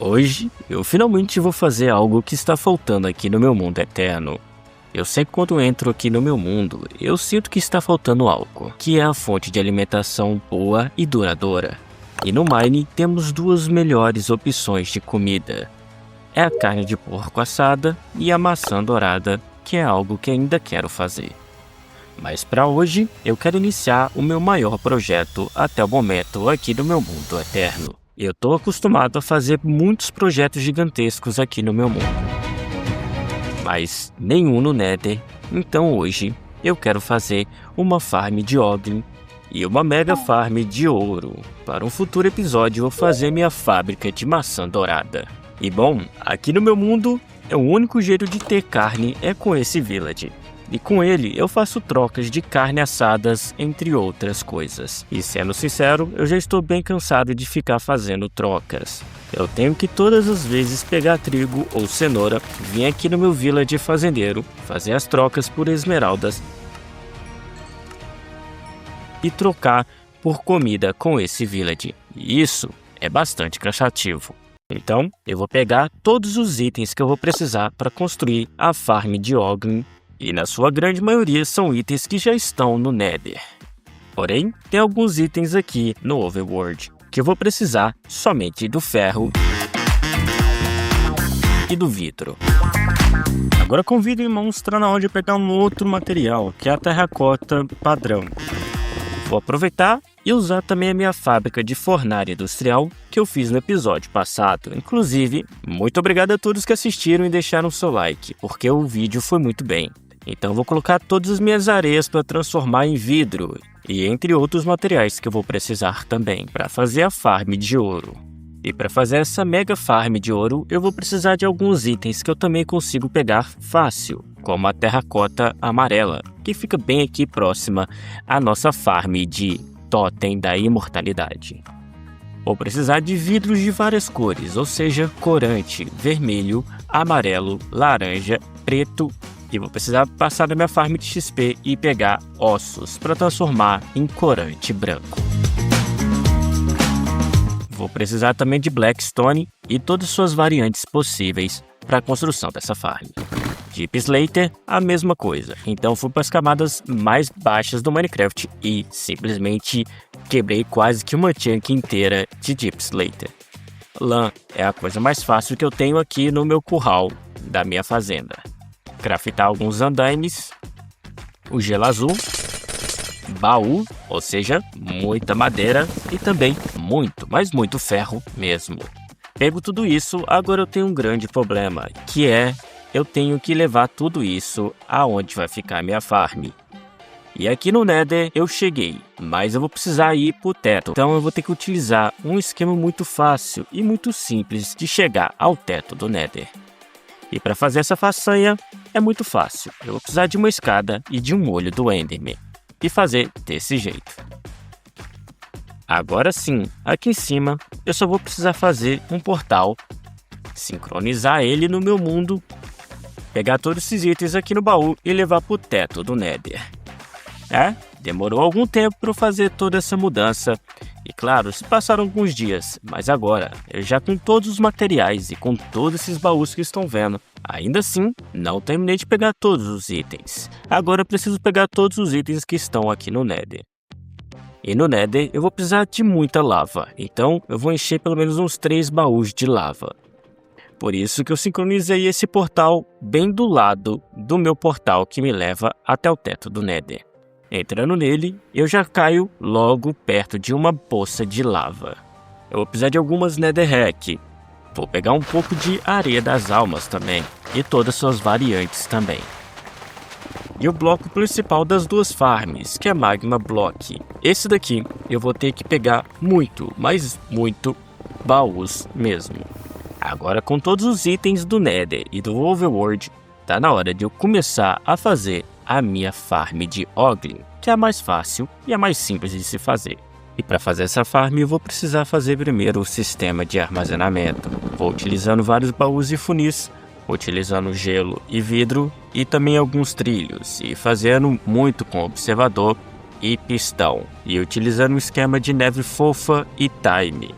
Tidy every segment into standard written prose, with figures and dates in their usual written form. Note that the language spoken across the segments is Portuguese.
Hoje, eu finalmente vou fazer algo que está faltando aqui no meu mundo eterno. Eu sempre quando entro aqui no meu mundo, eu sinto que está faltando algo, que é a fonte de alimentação boa e duradoura. E no Mine temos duas melhores opções de comida. É a carne de porco assada e a maçã dourada, que é algo que ainda quero fazer. Mas para hoje, eu quero iniciar o meu maior projeto até o momento aqui no meu mundo eterno. Eu tô acostumado a fazer muitos projetos gigantescos aqui no meu mundo, mas nenhum no Nether. Então hoje eu quero fazer uma farm de Oglin e uma mega farm de ouro. Para um futuro episódio eu vou fazer minha fábrica de maçã dourada. E bom, aqui no meu mundo o único jeito de ter carne é com esse village. E com ele eu faço trocas de carne assadas, entre outras coisas. E sendo sincero, eu já estou bem cansado de ficar fazendo trocas. Eu tenho que todas as vezes pegar trigo ou cenoura, vir aqui no meu village fazendeiro, fazer as trocas por esmeraldas e trocar por comida com esse village. E isso é bastante cansativo. Então, eu vou pegar todos os itens que eu vou precisar para construir a farm de Oglin. E na sua grande maioria são itens que já estão no Nether. Porém, tem alguns itens aqui no Overworld que eu vou precisar somente do ferro e do vidro. Agora convido o irmão está na hora de pegar um outro material, que é a terracota padrão. Vou aproveitar e usar também a minha fábrica de fornalha industrial que eu fiz no episódio passado. Inclusive, muito obrigado a todos que assistiram e deixaram seu like, porque o vídeo foi muito bem. Então vou colocar todas as minhas areias para transformar em vidro e entre outros materiais que eu vou precisar também para fazer a farm de ouro. E para fazer essa mega farm de ouro eu vou precisar de alguns itens que eu também consigo pegar fácil, como a terracota amarela, que fica bem aqui próxima à nossa farm de totem da imortalidade. Vou precisar de vidros de várias cores, ou seja, corante, vermelho, amarelo, laranja, preto. E vou precisar passar da minha farm de XP e pegar ossos para transformar em corante branco. Vou precisar também de Blackstone e todas suas variantes possíveis para a construção dessa farm. Deep Slater, a mesma coisa. Então fui para as camadas mais baixas do Minecraft e simplesmente quebrei quase que uma chunk inteira de Deep Slater. Lã é a coisa mais fácil que eu tenho aqui no meu curral da minha fazenda. Craftar alguns andaimes, o gelo azul, baú, ou seja, muita madeira e também muito, mas muito ferro mesmo. Pego tudo isso, agora eu tenho um grande problema, que é eu tenho que levar tudo isso aonde vai ficar a minha farm. E aqui no Nether eu cheguei, mas eu vou precisar ir pro teto, então eu vou ter que utilizar um esquema muito fácil e muito simples de chegar ao teto do Nether. E para fazer essa façanha é muito fácil. Eu vou precisar de uma escada e de um olho do Enderman. E fazer desse jeito. Agora sim, aqui em cima eu só vou precisar fazer um portal, sincronizar ele no meu mundo, pegar todos esses itens aqui no baú e levar para o teto do Nether. Demorou algum tempo para eu fazer toda essa mudança. E claro, se passaram alguns dias, mas agora, eu já com todos os materiais e com todos esses baús que estão vendo, ainda assim, não terminei de pegar todos os itens. Agora eu preciso pegar todos os itens que estão aqui no Nether. E no Nether eu vou precisar de muita lava, então eu vou encher pelo menos uns 3 baús de lava. Por isso que eu sincronizei esse portal bem do lado do meu portal que me leva até o teto do Nether. Entrando nele, eu já caio logo perto de uma poça de lava. Eu vou precisar de algumas netherrack. Vou pegar um pouco de areia das almas também, e todas suas variantes também. E o bloco principal das duas farms, que é Magma Block. Esse daqui eu vou ter que pegar muito, mas muito baús mesmo. Agora com todos os itens do Nether e do Overworld, tá na hora de eu começar a fazer a minha farm de Oglin, que é a mais fácil e a mais simples de se fazer. E para fazer essa farm eu vou precisar fazer primeiro o sistema de armazenamento. Vou utilizando vários baús e funis, utilizando gelo e vidro e também alguns trilhos, e fazendo muito com observador e pistão, e utilizando um esquema de neve fofa e time.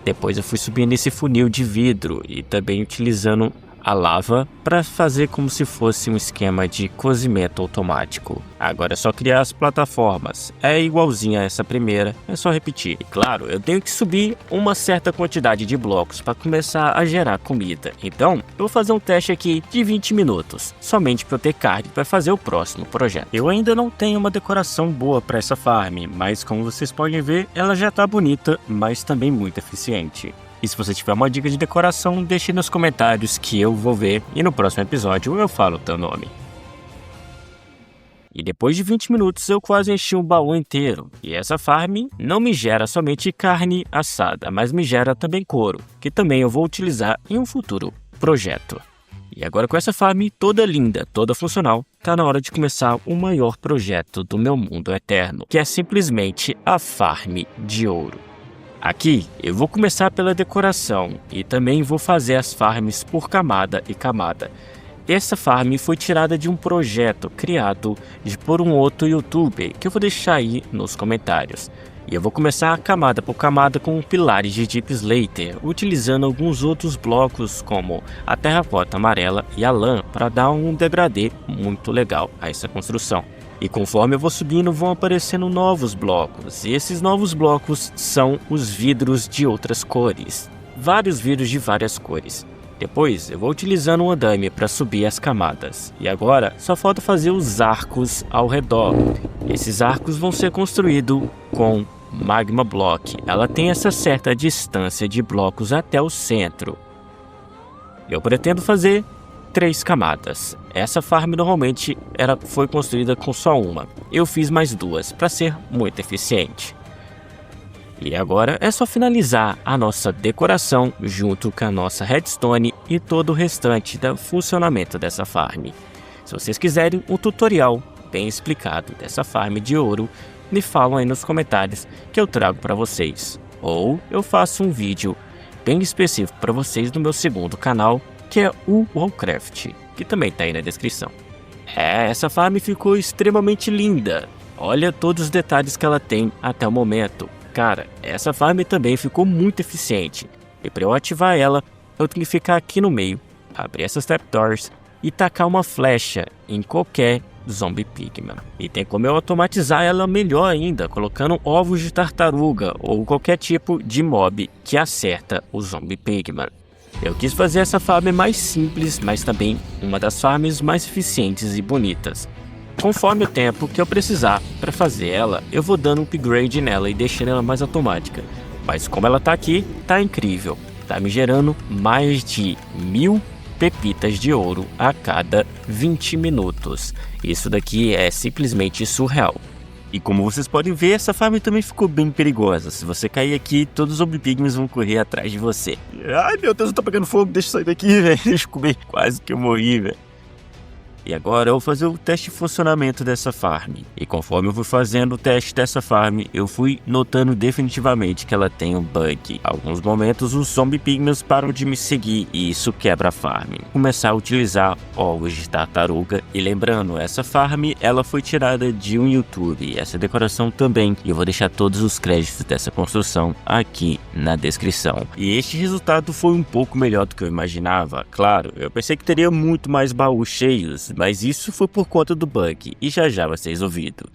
Depois eu fui subindo esse funil de vidro e também utilizando a lava para fazer como se fosse um esquema de cozimento automático. Agora é só criar as plataformas, é igualzinha a essa primeira, é só repetir. E claro, eu tenho que subir uma certa quantidade de blocos para começar a gerar comida. Então, eu vou fazer um teste aqui de 20 minutos, somente para eu ter carne para fazer o próximo projeto. Eu ainda não tenho uma decoração boa para essa farm, mas como vocês podem ver, ela já está bonita, mas também muito eficiente. E se você tiver uma dica de decoração, deixe nos comentários que eu vou ver e no próximo episódio eu falo o teu nome. E depois de 20 minutos eu quase enchi um baú inteiro. E essa farm não me gera somente carne assada, mas me gera também couro, que também eu vou utilizar em um futuro projeto. E agora com essa farm toda linda, toda funcional, tá na hora de começar o maior projeto do meu mundo eterno, que é simplesmente a farm de ouro. Aqui eu vou começar pela decoração e também vou fazer as farms por camada e camada. Essa farm foi tirada de um projeto criado por um outro youtuber que eu vou deixar aí nos comentários. E eu vou começar camada por camada com pilares de Deep Slater, utilizando alguns outros blocos como a terracota amarela e a lã para dar um degradê muito legal a essa construção. E conforme eu vou subindo, vão aparecendo novos blocos. E esses novos blocos são os vidros de outras cores. Vários vidros de várias cores. Depois, eu vou utilizando um andaime para subir as camadas. E agora, só falta fazer os arcos ao redor. Esses arcos vão ser construídos com Magma Block. Ela tem essa certa distância de blocos até o centro. Eu pretendo fazer 3 camadas. Essa farm normalmente foi construída com só uma. Eu fiz mais 2 para ser muito eficiente. E agora é só finalizar a nossa decoração junto com a nossa redstone e todo o restante do funcionamento dessa farm. Se vocês quiserem um tutorial bem explicado dessa farm de ouro, me falam aí nos comentários que eu trago para vocês. Ou eu faço um vídeo bem específico para vocês no meu segundo canal, que é o Wallcraft, que também tá aí na descrição. Essa farm ficou extremamente linda. Olha todos os detalhes que ela tem até o momento. Cara, essa farm também ficou muito eficiente. E para eu ativar ela, eu tenho que ficar aqui no meio, abrir essas trapdoors e tacar uma flecha em qualquer zombie pigman. E tem como eu automatizar ela melhor ainda, colocando ovos de tartaruga ou qualquer tipo de mob que acerta o zombie pigman. Eu quis fazer essa farm mais simples, mas também uma das farms mais eficientes e bonitas. Conforme o tempo que eu precisar para fazer ela, eu vou dando um upgrade nela e deixando ela mais automática. Mas como ela tá aqui, tá incrível. Tá me gerando mais de 1000 pepitas de ouro a cada 20 minutos. Isso daqui é simplesmente surreal. E como vocês podem ver, essa farm também ficou bem perigosa. Se você cair aqui, todos os zombie pigments vão correr atrás de você. Ai meu Deus, eu tô pegando fogo, deixa eu sair daqui, velho. Deixa eu comer. Quase que eu morri, velho. E agora eu vou fazer o teste de funcionamento dessa farm. E conforme eu fui fazendo o teste dessa farm, eu fui notando definitivamente que ela tem um bug. Alguns momentos os zombie pigments param de me seguir e isso quebra a farm. Começar a utilizar ovos de tartaruga. E lembrando, essa farm ela foi tirada de um YouTube. Essa decoração também. E eu vou deixar todos os créditos dessa construção aqui na descrição. E este resultado foi um pouco melhor do que eu imaginava. Claro, eu pensei que teria muito mais baús cheios, mas isso foi por conta do bug, e já vocês ouviram.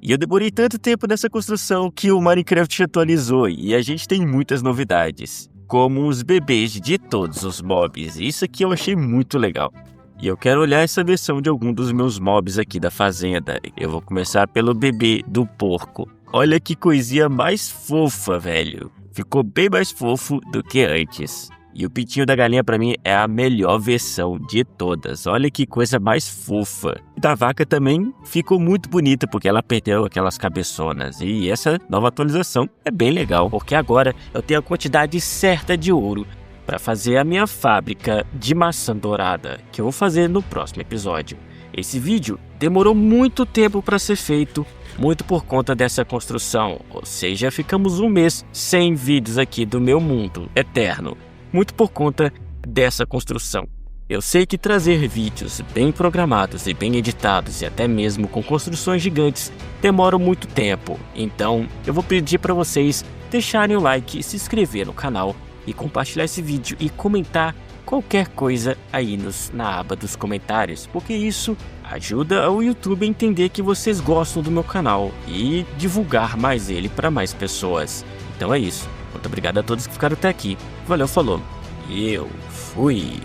E eu demorei tanto tempo nessa construção que o Minecraft atualizou, e a gente tem muitas novidades, como os bebês de todos os mobs, isso aqui eu achei muito legal. E eu quero olhar essa versão de algum dos meus mobs aqui da fazenda. Eu vou começar pelo bebê do porco. Olha que coisinha mais fofa, velho. Ficou bem mais fofo do que antes. E o pintinho da galinha pra mim é a melhor versão de todas. Olha que coisa mais fofa. E da vaca também ficou muito bonita porque ela perdeu aquelas cabeçonas. E essa nova atualização é bem legal, porque agora eu tenho a quantidade certa de ouro para fazer a minha fábrica de maçã dourada, que eu vou fazer no próximo episódio. Esse vídeo demorou muito tempo para ser feito, muito por conta dessa construção. Ou seja, ficamos um mês sem vídeos aqui do meu mundo eterno. Muito por conta dessa construção. Eu sei que trazer vídeos bem programados e bem editados e até mesmo com construções gigantes demora muito tempo, então eu vou pedir para vocês deixarem o like, se inscrever no canal e compartilhar esse vídeo e comentar qualquer coisa aí na aba dos comentários, porque isso ajuda o YouTube a entender que vocês gostam do meu canal e divulgar mais ele para mais pessoas. Então é isso. Muito obrigado a todos que ficaram até aqui. Valeu, falou. E eu fui.